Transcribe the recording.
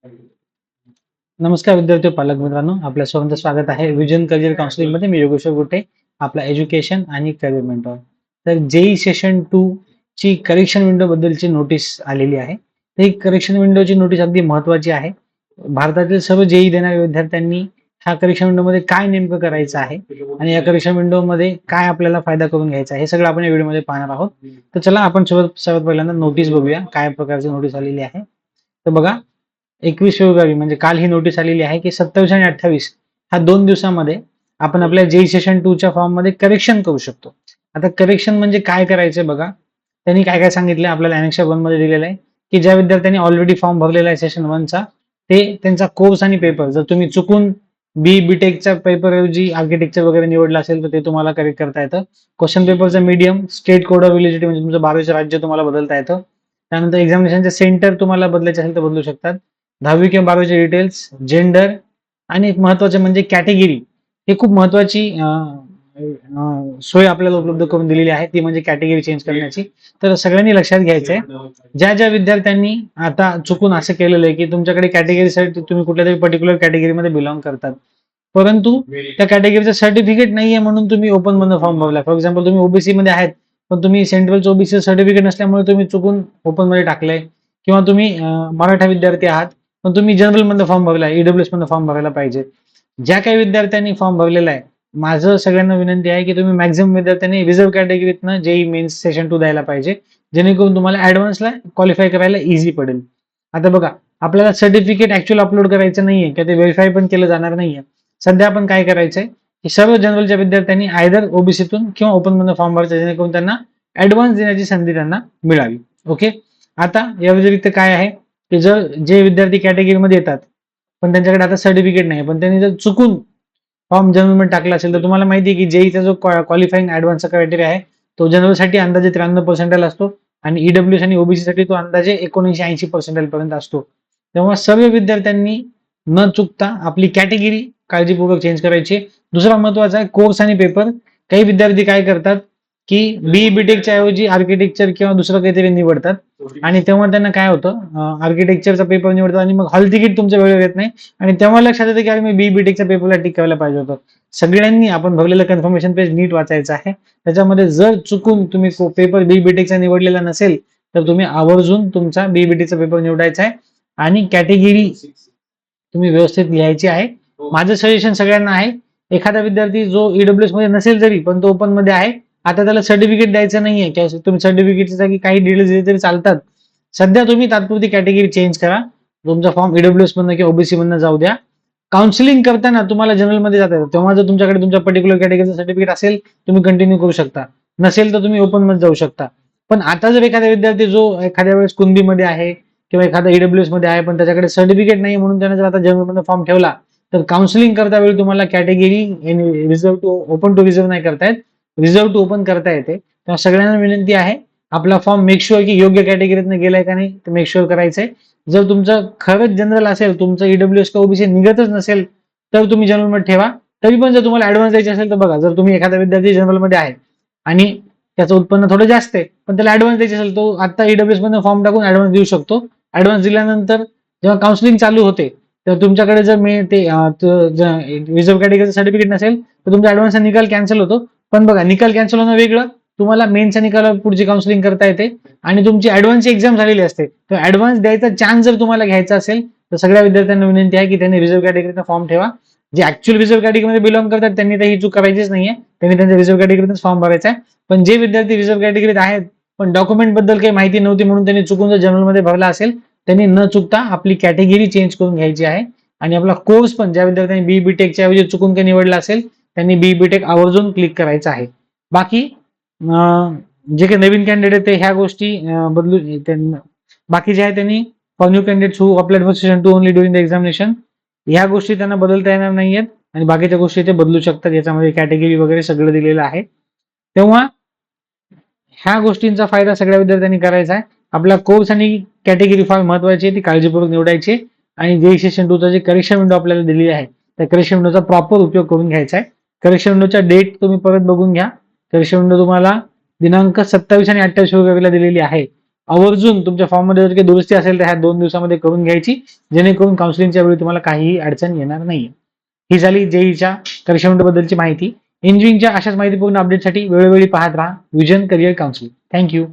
नमस्कार विद्यार्थी व पालक मित्रांनो, आपल्या सर्वांचं स्वागत आहे विजन करिअर काउन्सिलिंग मध्ये. मी योगेश्वर गुटे, आपला एज्युकेशन आणि करिअर मेंटॉर. तर जेई सेशन 2 ची करेक्शन विंडो बद्दलची नोटीस आलेली आहे. तर ही करेक्शन विंडोची नोटीस अगदी महत्वाची आहे. भारतातील सर्व जेई देणाऱ्या विद्यार्थ्यांनी ह्या करेक्शन विंडो मध्ये काय नेमकं करायचं आहे आणि या करेक्शन विंडो मध्ये काय आपल्याला फायदा करून घ्यायचा आहे, हे सगळं आपण या व्हिडिओ मध्ये पाहणार आहोत. तर चला आपण सर्वात पहिल्यांदा नोटीस बघूया, काय प्रकारची नोटीस आलेली आहे. तर बघा, 21 फेब्रुवारी म्हणजे काल ही नोटीस आलेली आहे की 27 आणि 28 ह्या 2 दिवसामध्ये आपण आपल्या जेई सेशन 2 च्या फॉर्म मध्ये करेक्शन करू शकतो. आता करेक्शन म्हणजे काय करायचंय बघा, त्यांनी काय काय सांगितलंय आपल्याला अनेक्स 1 मध्ये दिलेलं आहे की ज्या विद्यार्थ्यांनी ऑलरेडी फॉर्म भरलेला आहे सेशन 1 चा, ते त्यांचा कोर्स आणि पेपर जर तुम्ही चुकून बीटेकचा पेपर ऐवजी आर्किटेक्चर वगैरे निवडला असेल तर ते तुम्हाला करेक्ट करता येतं. क्वेश्चन पेपरचा medium, state code of validity म्हणजे तुमचं 12वीचं राज्य तुम्हाला बदलता येतं. त्यानंतर एक्झामिनेशनचे सेंटर तुम्हाला बदलायचे असेल तर बदलू शकतात. 10वी किंवा 12वीचे डिटेल्स, जेंडर आणि एक महत्वाचे म्हणजे कॅटेगरी. ही खूप महत्वाची सोय आपल्याला उपलब्ध करून दिलेली आहे, ती म्हणजे कॅटेगरी चेंज करण्याची. तर सगळ्यांनी लक्षात घ्यायचंय, ज्या ज्या विद्यार्थ्यांनी आता चुकून असं केलेलं आहे की तुमच्याकडे कॅटेगरीसाठी तुम्ही कुठल्या तरी पर्टिक्युलर कॅटेगरीमध्ये बिलॉंग करतात, परंतु त्या कॅटेगरीचं सर्टिफिकेट नाहीये म्हणून तुम्ही ओपन मधून फॉर्म भरला. फॉर एक्झाम्पल, तुम्ही ओबीसी मध्ये आहेत पण तुम्ही सेंट्रलचं ओबीसी सर्टिफिकेट नसल्यामुळे तुम्ही चुकून ओपन मध्ये टाकलंय, किंवा तुम्ही मराठा विद्यार्थी आहात पण तुम्ही जनरल मध्ये फॉर्म भरला, ईडब्ल्यूएस मध्ये फॉर्म भरायला पाहिजे. ज्या काही विद्यार्थ्यांनी फॉर्म भरलेला आहे, माझं सगळ्यांना विनंती आहे की तुम्ही मॅक्झिमम विद्यार्थ्यांनी रिझर्व्ह कॅटेगरीतनं जेई मेन्स सेशन 2 द्यायला पाहिजे, जेणेकरून तुम्हाला ऍडव्हान्सला क्वालिफाय करायला इझी पडेल. आता बघा, आपल्याला सर्टिफिकेट ऍक्च्युअल अपलोड करायचं नाहीये किंवा ते व्हेरीफाय पण केलं जाणार नाहीये. सध्या आपण काय करायचंय की सर्व जनरलच्या विद्यार्थ्यांनी आयदर ओबीसीतून किंवा ओपन मधून फॉर्म भरायचा, जेणेकरून त्यांना ऍडव्हान्स देण्याची संधी त्यांना मिळावी. ओके. आता या व्यतिरिक्त काय आहे की जर जे विद्यार्थी कॅटेगरीमध्ये येतात पण त्यांच्याकडे आता सर्टिफिकेट नाही, पण त्यांनी जर चुकून फॉर्म जनरल टाकला असेल, तर तुम्हाला माहिती आहे की जेईचा जो क्वालिफाईंग ऍडव्हान्सचा क्रायटेरिया आहे तो जनरलसाठी अंदाजे 93% असतो आणि ईडब्ल्यूएस आणि ओबीसी साठी तो अंदाजे 1980% पर्यंत असतो. तेव्हा सर्व विद्यार्थ्यांनी न चुकता आपली कॅटेगरी काळजीपूर्वक चेंज करायची. दुसरा महत्वाचा आहे कोर्स आणि पेपर. काही विद्यार्थी काय करतात की बीटेकच्या ऐवजी आर्किटेक्चर किंवा दुसरं काहीतरी निवडतात आणि तेव्हा त्यांना काय होतं, आर्किटेक्चरचा पेपर निवडतात आणि मग हॉल तिकीट तुमच्या वेळेवर येत नाही आणि तेव्हा लक्षात येतं की अरे मी बीटेकच्या पेपरला टिक करायला पाहिजे होतं. सगळ्यांनी आपण भरलेलं कन्फर्मेशन पेज नीट वाचायचं आहे. त्याच्यामध्ये जर चुकून तुम्ही पेपर बीटेकचा निवडलेला नसेल तर तुम्ही आवर्जून तुमचा बीटेकचा पेपर निवडायचा आहे आणि कॅटेगरी तुम्ही व्यवस्थित लिहायची आहे. माझं सजेशन सगळ्यांना आहे, एखादा विद्यार्थी जो ईडब्ल्यूएस मध्ये नसेल जरी पण तो ओपन मध्ये आहे, आता त्याला सर्टिफिकेट द्यायचं नाहीये. तुम्ही सर्टिफिकेटच्या जागी काही डिटेल्स दिले तरी चालतात. सध्या तुम्ही तात्पुरती कॅटेगरी चेंज करा. तुमचा फॉर्म ईडब्ल्यूएस मधनं किंवा ओबीसी मधनं जाऊ द्या. काउन्सिलिंग करताना तुम्हाला जनरल मध्ये जाता येतं, तेव्हा जर तुमच्याकडे तुमच्या पर्टिक्युलर कॅटेगरीचं सर्टिफिकेट असेल तुम्ही कंटिन्यू करू शकता, नसेल तर तुम्ही ओपन मध्ये जाऊ शकता. पण आता जर एखादा विद्यार्थी जो एखाद्या वेळेस कुंदीमध्ये आहे किंवा एखादा ईडब्ल्यूएस मध्ये आहे पण त्याच्याकडे सर्टिफिकेट नाही म्हणून त्याने जर आता जनरल मध्ये फॉर्म ठेवला, तर काउन्सिलिंग करता वेळी तुम्हाला category reserve to open to reserve नाही करता येत, रिझर्व्ह टू ओपन करता येते. तेव्हा सगळ्यांना विनंती आहे, आपला फॉर्म मेक शुअर की योग्य कॅटेगरीतनं गेलाय का नाही ते मेक शुअर करायचंय. जर तुमचं खरंच जनरल असेल, तुमचं ईडब्ल्यूएस का ओबीसी निघतच नसेल, तर तुम्ही जनरल मध्ये ठेवा. तरी पण जर तुम्हाला ऍडव्हान्स द्यायचे असेल तर बघा, जर तुम्ही एखादा विद्यार्थी जनरल मध्ये आहे आणि त्याचं उत्पन्न थोडं जास्त आहे पण त्याला ऍडव्हान्स द्यायचे असेल, तो आता ईडब्ल्यूएस मध्ये फॉर्म टाकून ऍडव्हान्स देऊ शकतो. ऍडव्हान्स दिल्यानंतर जेव्हा काउन्सिलिंग चालू होते तर तुमच्याकडे जर रिझर्व्ह कॅटेगरीचं सर्टिफिकेट नसेल तर तुमचा ऍडव्हान्सचा निकाल कॅन्सल होतो. पण बघा, निकाल कॅन्सल होणं वेगळं, तुम्हाला मेनचा निकाल पुढची काउन्सिलिंग करता येते आणि तुमची ऍडव्हान्सची एक्झाम झालेली असते. तर ऍडव्हान्स द्यायचा चान्स जर तुम्हाला घ्यायचा असेल तर सगळ्या विद्यार्थ्यांना विनंती आहे की त्यांनी रिझर्व्ह कॅटेगरीचा फॉर्म ठेवा. जे ऍक्च्युअल रिझर्व्ह कॅटेगरीमध्ये बिलॉंग करतात त्यांनी तर ही चूक करायचीच नाहीये, त्यांनी त्यांच्या रिझर्व्ह कॅटेगरीतच फॉर्म भरायचा आहे. पण जे विद्यार्थी रिझर्व्ह कॅटेगरीत आहेत पण डॉक्युमेंट बद्दल काही माहिती नव्हती म्हणून त्यांनी चुकून जर जनरल मध्ये भरला असेल, त्यांनी न चुकता आपली कॅटेगरी चेंज करून घ्यायची आहे. आणि आपला कोर्स पण ज्या विद्यार्थ्यांनी बीटेकच्या ऐवजी चुकून काही निवडला असेल त्यांनी बीटेक आवर्जून क्लिक करायचं आहे. बाकी जे काही नवीन कॅन्डिडेट आहे ह्या गोष्टी बदलू, बाकी जे आहे त्यांनी for new candidates who applied for session 2 only during the examination, ह्या गोष्टी त्यांना बदलता येणार नाहीयेत आणि बाकीच्या गोष्टी ते बदलू शकतात. याच्यामध्ये कॅटेगरी वगैरे सगळं दिलेलं आहे. तेव्हा ह्या गोष्टींचा फायदा सगळ्या विद्यार्थ्यांनी करायचा आहे. आपला कोर्स आणि कॅटेगरी फार महत्वाची आहे, ती काळजीपूर्वक निवडायची आणि जेई सेशन 2 चा जे करेक्शन विंडो आपल्याला दिलेली आहे त्या करेक्शन विंडोचा प्रॉपर उपयोग करून घ्यायचा आहे. करेक्शन विंडोचा डेट तुम्ही परत बघून घ्या. करेक्शन विंडो तुम्हाला दिनांक 27 आणि 28 फेब्रुवारीला दिलेली आहे. आवर्जून तुमच्या फॉर्ममध्ये जर काही दुरुस्ती असेल तर ह्या 2 दिवसामध्ये करून घ्यायची, जेणेकरून काउन्सिलिंगच्या वेळी तुम्हाला काहीही अडचण येणार नाही. ही झाली जेईच्या करिक्षा विंडो बद्दलची माहिती. इंजिनिअरिंगच्या अशाच माहितीपूर्ण अपडेटसाठी वेळोवेळी पाहत राहा विजन करिअर काउन्सिलिंग. थँक्यू.